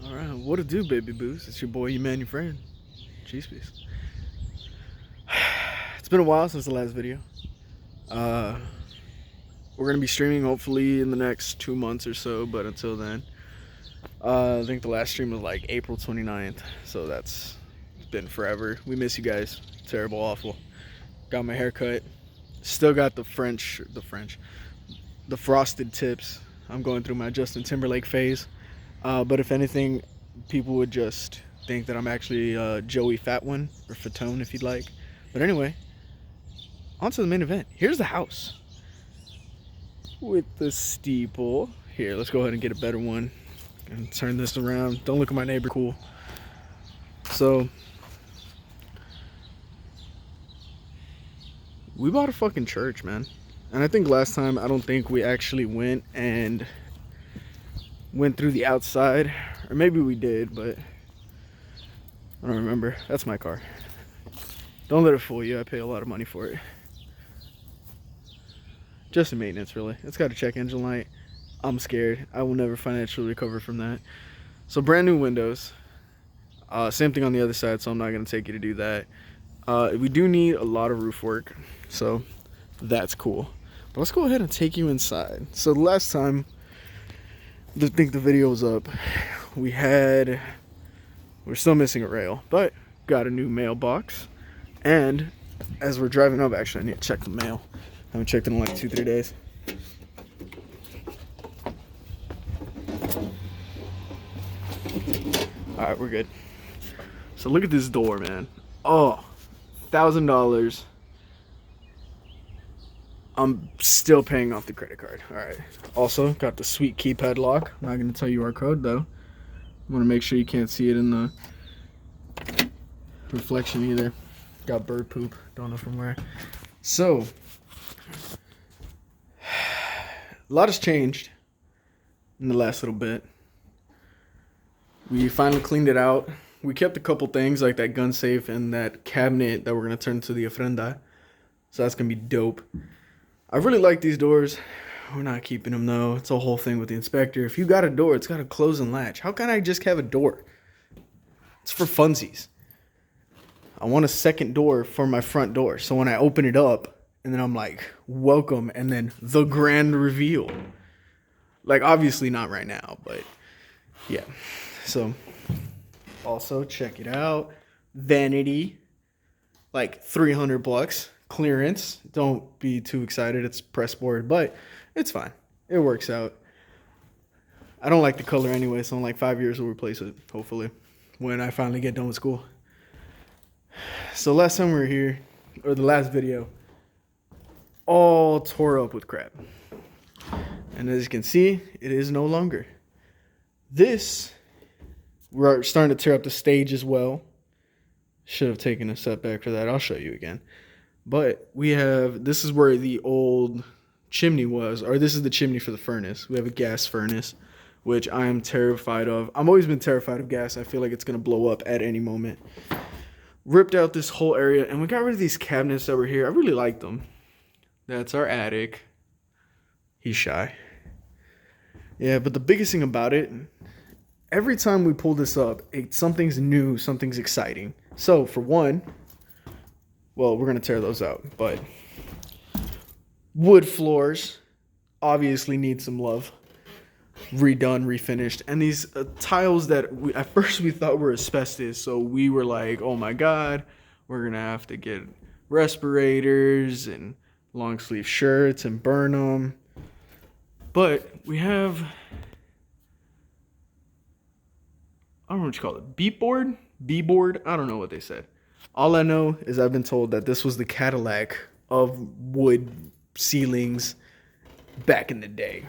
All right, what to do, baby boos? It's your boy, your man, your friend. Cheese piece. It's been a while since the last video. Uh, we're gonna be streaming hopefully in the next 2 months or so, but until then, I think the last stream was like April 29th, so it's been forever. We miss you guys. Terrible, awful. Got my hair cut. Still got the frosted tips. I'm going through my Justin Timberlake phase. But if anything, people would just think that I'm actually Joey Fatone, or Fatone if you'd like. But anyway, on to the main event. Here's the house with the steeple. Here, let's go ahead and get a better one and turn this around. Don't look at my neighbor, cool. So, we bought a fucking church, man. And I think last time, I don't think we actually went through the outside. Or maybe we did, but I don't remember. That's my car. Don't let it fool you. I pay a lot of money for it. Just in maintenance, really. It's got a check engine light. I'm scared. I will never financially recover from that. So brand new windows. Same thing on the other side, so I'm not going to take you to do that. We do need a lot of roof work, so that's cool. But let's go ahead and take you inside. So the last time, I think the video was up, we're still missing a rail, but got a new mailbox. And as we're driving up, actually I need to check the mail. I haven't checked it in like 2-3 days. Alright, we're good. So look at this door, man. Oh, $1,000. I'm still paying off the credit card. Alright. Also, got the sweet keypad lock. I'm not going to tell you our code, though. I want to make sure you can't see it in the reflection either. Got bird poop. Don't know from where. So, a lot has changed in the last little bit. We finally cleaned it out. We kept a couple things like that gun safe and that cabinet that we're going to turn to the ofrenda. So that's going to be dope. I really like these doors. We're not keeping them though. It's a whole thing with the inspector. If you got a door, it's got to close and latch. How can I just have a door? It's for funsies. I want a second door for my front door. So when I open it up and then I'm like, welcome, and then the grand reveal. Like obviously not right now, but yeah. So also check it out. Vanity. Like $300 clearance. Don't be too excited. It's press board, but it's fine. It works out. I don't like the color anyway, so in like 5 years we'll replace it, hopefully, when I finally get done with school. So last time we were here, or the last video, all tore up with crap. And as you can see, it is no longer. We're starting to tear up the stage as well. Should have taken a setback for that. I'll show you again. But this is where the old chimney was, or this is the chimney for the furnace. We have a gas furnace, which I am terrified of. I've always been terrified of gas. I feel like it's going to blow up at any moment. Ripped out this whole area, and we got rid of these cabinets that were here. I really like them. That's our attic. He's shy. Yeah, but the biggest thing about it, every time we pull this up, something's new, something's exciting. So, for one, well, we're going to tear those out, but wood floors obviously need some love. Redone, refinished. And these tiles that at first we thought were asbestos, so we were like, oh my god, we're going to have to get respirators and long sleeve shirts and burn them. But we have, I don't know what you call it, B-board? B-board? I don't know what they said. All I know is I've been told that this was the Cadillac of wood ceilings back in the day.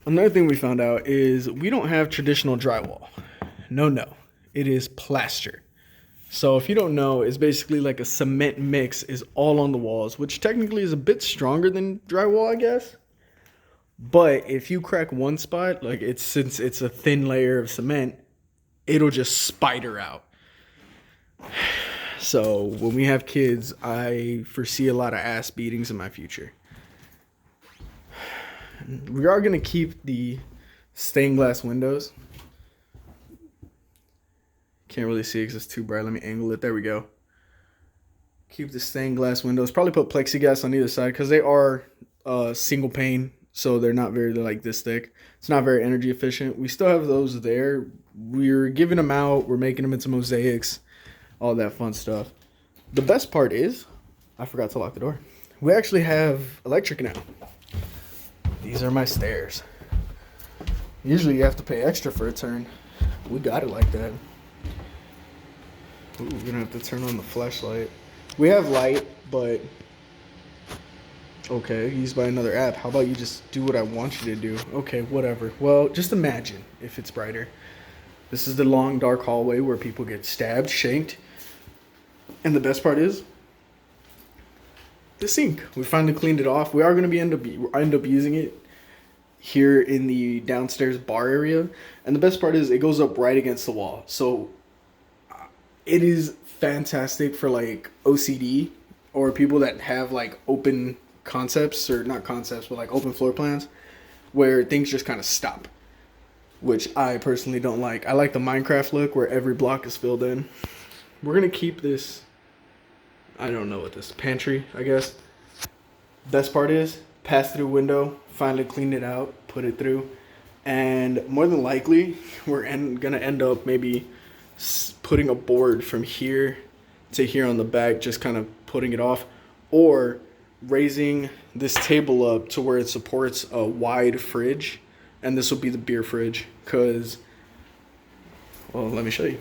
Another thing we found out is we don't have traditional drywall. No. It is plaster. So if you don't know, it's basically like a cement mix is all on the walls, which technically is a bit stronger than drywall, I guess. But if you crack one spot, like since it's a thin layer of cement, it'll just spider out. So when we have kids, I foresee a lot of ass beatings in my future. We are going to keep the Stained glass windows. Can't really see because it's too bright. Let me angle it. There we go. Keep the stained glass windows. Probably put plexiglass on either side because they are single pane, so they're not very like this thick. It's not very energy efficient. We still have those there. We're giving them out. We're making them into mosaics, all that fun stuff. The best part is, I forgot to lock the door. We actually have electric now. These are my stairs. Usually you have to pay extra for a turn. We got it like that. Ooh, we're gonna have to turn on the flashlight. We have light, but okay, used by another app. How about you just do what I want you to do? Okay, whatever. Well, just imagine if it's brighter. This is the long, dark hallway where people get stabbed, shanked. And the best part is the sink. We finally cleaned it off. We are going to end up using it here in the downstairs bar area. And the best part is it goes up right against the wall. So it is fantastic for like OCD or people that have like open concepts, or not concepts, but like open floor plans where things just kind of stop, which I personally don't like. I like the Minecraft look where every block is filled in. We're going to keep this, I don't know what this, pantry, I guess. Best part is pass through window, finally cleaned it out, put it through, and more than likely we're gonna end up maybe putting a board from here to here on the back, just kind of putting it off, or raising this table up to where it supports a wide fridge, and this will be the beer fridge, because, well, let me show you.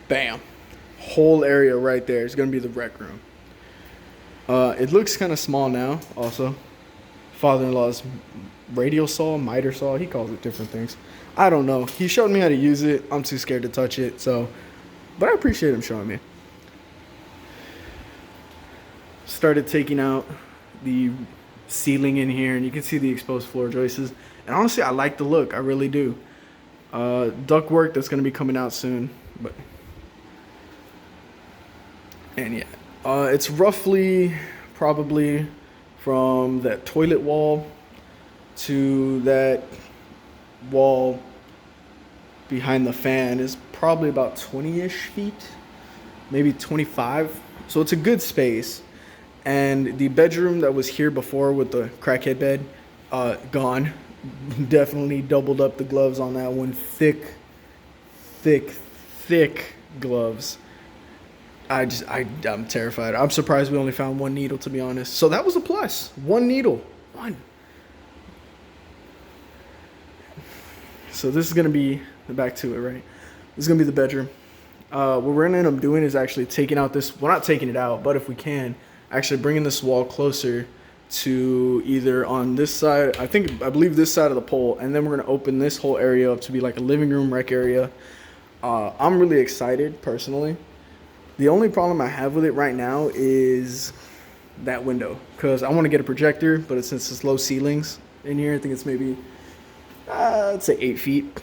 Bam. Whole area right there is going to be the rec room. It looks kind of small now, also. Father-in-law's radial saw, miter saw, he calls it different things. I don't know. He showed me how to use it. I'm too scared to touch it, so. But I appreciate him showing me. Started taking out the ceiling in here, and you can see the exposed floor joists. And honestly, I like the look. I really do. Duct work that's going to be coming out soon, but. And yeah, it's roughly probably from that toilet wall to that wall behind the fan is probably about 20-ish feet, maybe 25. So it's a good space. And the bedroom that was here before with the crackhead bed, gone. Definitely doubled up the gloves on that one. Thick gloves. I'm terrified. I'm surprised we only found one needle, to be honest. So that was a plus. One needle. One. So this is going to be, back to it, right? This is going to be the bedroom. What we're going to end up doing is actually taking out this, well, not taking it out, but if we can, actually bringing this wall closer to either on this side, I believe this side of the pole, and then we're going to open this whole area up to be like a living room rec area. I'm really excited, personally. The only problem I have with it right now is that window, because I want to get a projector, but since it's low ceilings in here, I think it's maybe, I'd say 8 feet,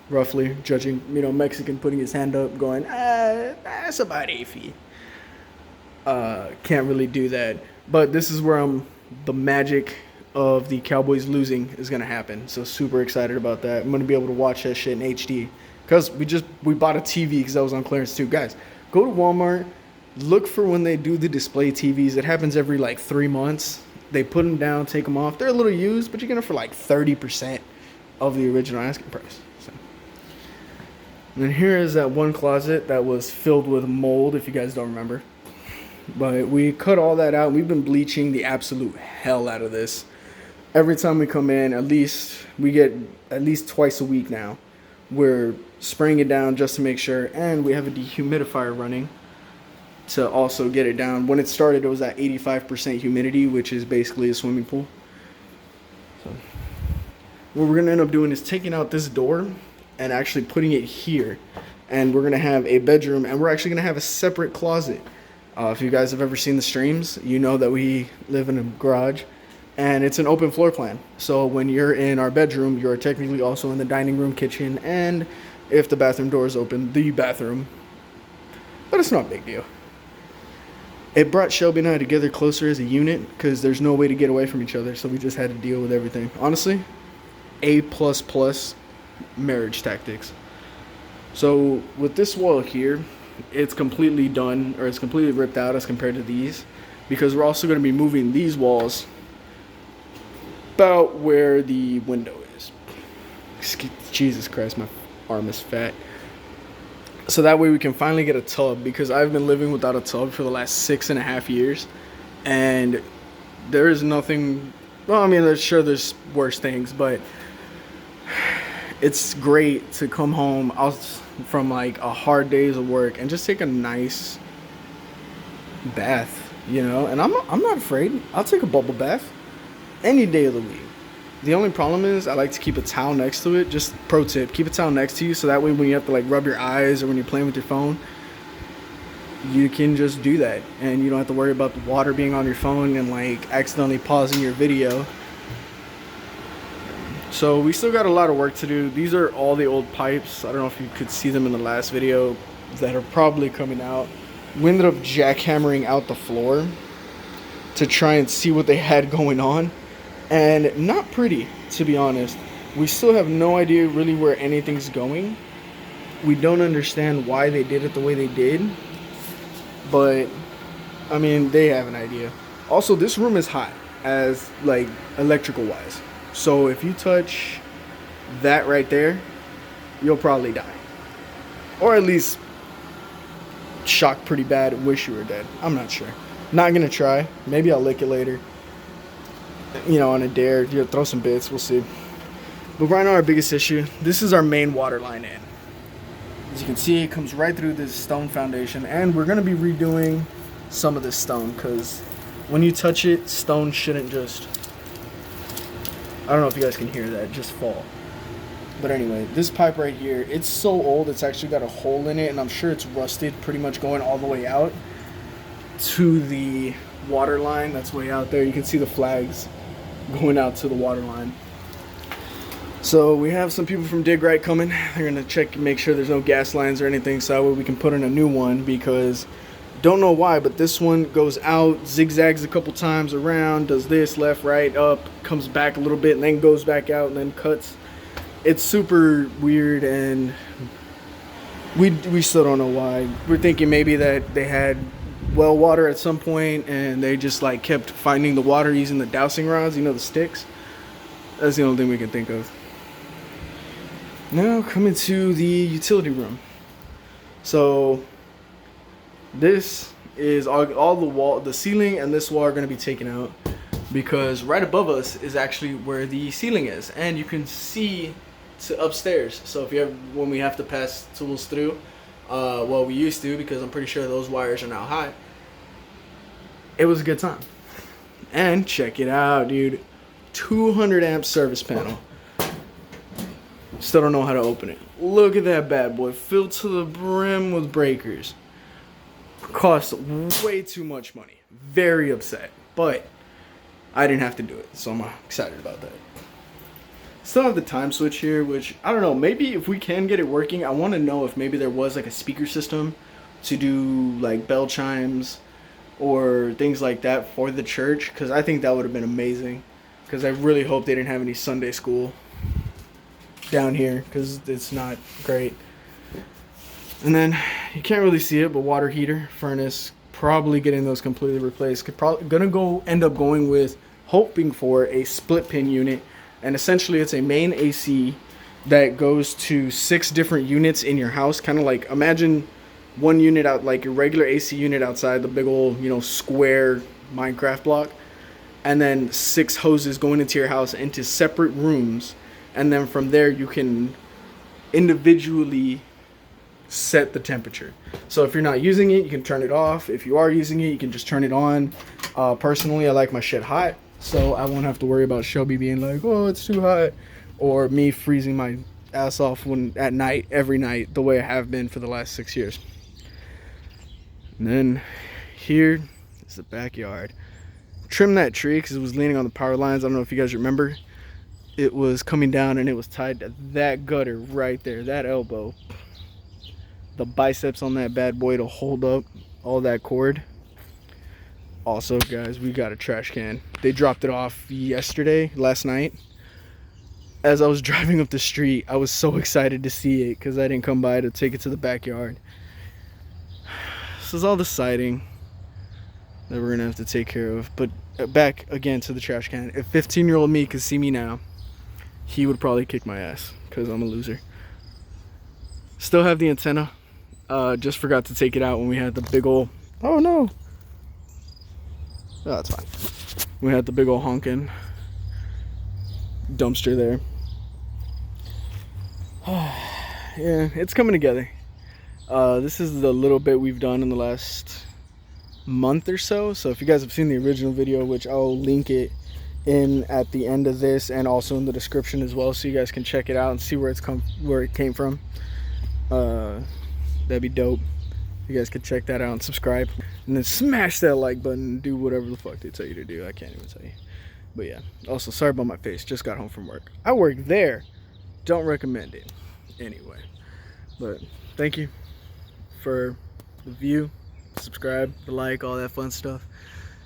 roughly, judging, Mexican putting his hand up, going, that's about 8 feet. Can't really do that, but this is where the magic of the Cowboys losing is going to happen, so super excited about that. I'm going to be able to watch that shit in HD, because we bought a TV because that was on clearance too. Guys, go to Walmart, look for when they do the display TVs. It happens every like 3 months. They put them down, take them off. They're a little used, but you get them for like 30% of the original asking price. So. And then here is that one closet that was filled with mold, if you guys don't remember. But we cut all that out. We've been bleaching the absolute hell out of this. Every time we come in, we get at least twice a week now. We're spraying it down just to make sure, and we have a dehumidifier running to also get it down. When it started, it was at 85% humidity, which is basically a swimming pool. So what we're going to end up doing is taking out this door and actually putting it here, and we're going to have a bedroom, and we're actually going to have a separate closet. If you guys have ever seen the streams, you know that we live in a garage, and it's an open floor plan. So when you're in our bedroom, you're technically also in the dining room, kitchen, and if the bathroom door is open, the bathroom. But it's not a big deal. It brought Shelby and I together closer as a unit because there's no way to get away from each other, so we just had to deal with everything. Honestly, A++ marriage tactics. So with this wall here, it's completely done, or it's completely ripped out as compared to these, because we're also going to be moving these walls about where the window is. Jesus Christ, my arm is fat. So that way we can finally get a tub, because I've been living without a tub for the last 6.5 years, and there is nothing. Well, I mean, there's worse things, but it's great to come home out from like a hard days of work and just take a nice bath, you know. And I'm not afraid. I'll take a bubble bath any day of the week. The only problem is I like to keep a towel next to it. Just pro tip, keep a towel next to you so that way when you have to like rub your eyes or when you're playing with your phone, you can just do that and you don't have to worry about the water being on your phone and like accidentally pausing your video. So we still got a lot of work to do. These are all the old pipes. I don't know if you could see them in the last video that are probably coming out. We ended up jackhammering out the floor to try and see what they had going on. And not pretty, to be honest. We still have no idea really where anything's going. We don't understand why they did it the way they did. But, I mean, they have an idea. Also, this room is hot, as, like, electrical-wise. So, if you touch that right there, you'll probably die. Or at least shocked pretty bad and wish you were dead. I'm not sure. Not gonna try. Maybe I'll lick it later. You know, on a dare, you know, throw some bits, we'll see. But right now our biggest issue, this is our main water line in. As you can see, it comes right through this stone foundation, and we're going to be redoing some of this stone, because when you touch it, stone shouldn't just, I don't know if you guys can hear that, just fall. But anyway, this pipe right here, it's so old, it's actually got a hole in it, and I'm sure it's rusted, pretty much going all the way out to the water line that's way out there. You can see the flags going out to the water line. So we have some people from Dig Right coming. They're gonna check and make sure there's no gas lines or anything, so that way we can put in a new one, because don't know why, but this one goes out, zigzags a couple times around, does this, left, right, up, comes back a little bit, and then goes back out and then cuts. It's super weird, and we still don't know why. We're thinking maybe that they had well water at some point and they just like kept finding the water using the dowsing rods, you know, the sticks. That's the only thing we can think of. Now coming to the utility room. So this is all the wall, the ceiling and this wall are going to be taken out, because right above us is actually where the ceiling is, and you can see to upstairs. So if you have, when we have to pass tools through, well, we used to, because I'm pretty sure those wires are now high. It was a good time. And check it out, dude. 200 amp service panel. Still don't know how to open it. Look at that bad boy, filled to the brim with breakers. Cost way too much money. Very upset, but I didn't have to do it, so I'm excited about that. Still have the time switch here, which I don't know, maybe if we can get it working, I want to know if maybe there was like a speaker system to do like bell chimes or things like that for the church, because I think that would have been amazing, because I really hope they didn't have any Sunday school down here, because it's not great. And then you can't really see it, but water heater, furnace, probably getting those completely replaced. End up going with, hoping for a split pin unit. And essentially it's a main AC that goes to 6 different units in your house. Kind of like, imagine one unit out, like your regular AC unit outside the big old, you know, square Minecraft block. And then 6 hoses going into your house into separate rooms. And then from there you can individually set the temperature. So if you're not using it, you can turn it off. If you are using it, you can just turn it on. Personally, I like my shit hot, so I won't have to worry about Shelby being like, oh, it's too hot, or me freezing my ass off when at night, every night, the way I have been for the last 6 years. And then here is the backyard. Trim that tree because it was leaning on the power lines. I don't know if you guys remember. It was coming down and it was tied to that gutter right there, that elbow. The biceps on that bad boy to hold up all that cord. Also, guys, we got a trash can. They dropped it off last night. As I was driving up the street, I was so excited to see it because I didn't come by to take it to the backyard. This is all the siding that we're gonna have to take care of. But back again to the trash can. If 15-year-old me could see me now, he would probably kick my ass because I'm a loser. Still have the antenna. Just forgot to take it out when we had the big ol'... Oh no! Oh, that's fine. We had the big ol' honkin' dumpster there. Yeah, it's coming together. This is the little bit we've done in the last month or so. So if you guys have seen the original video, which I'll link it in at the end of this and also in the description as well, so you guys can check it out and see where it came from. That'd be dope. You guys could check that out and subscribe, and then smash that like button and do whatever the fuck they tell you to do. I can't even tell you. But yeah, also sorry about my face, just got home from work. I work there, don't recommend it anyway. But thank you for the view, subscribe, the like, all that fun stuff.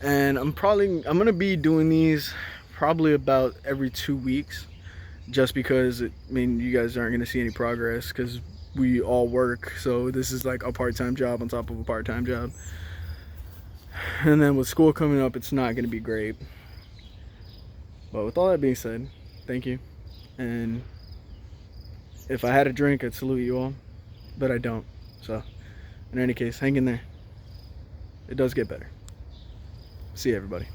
And I'm gonna be doing these probably about every 2 weeks, just because I mean, you guys aren't gonna see any progress because we all work. So this is like a part-time job on top of a part-time job, and then with school coming up, it's not gonna be great. But with all that being said, thank you. And if I had a drink, I'd salute you all, but I don't. So in any case, hang in there. It does get better. See you, everybody.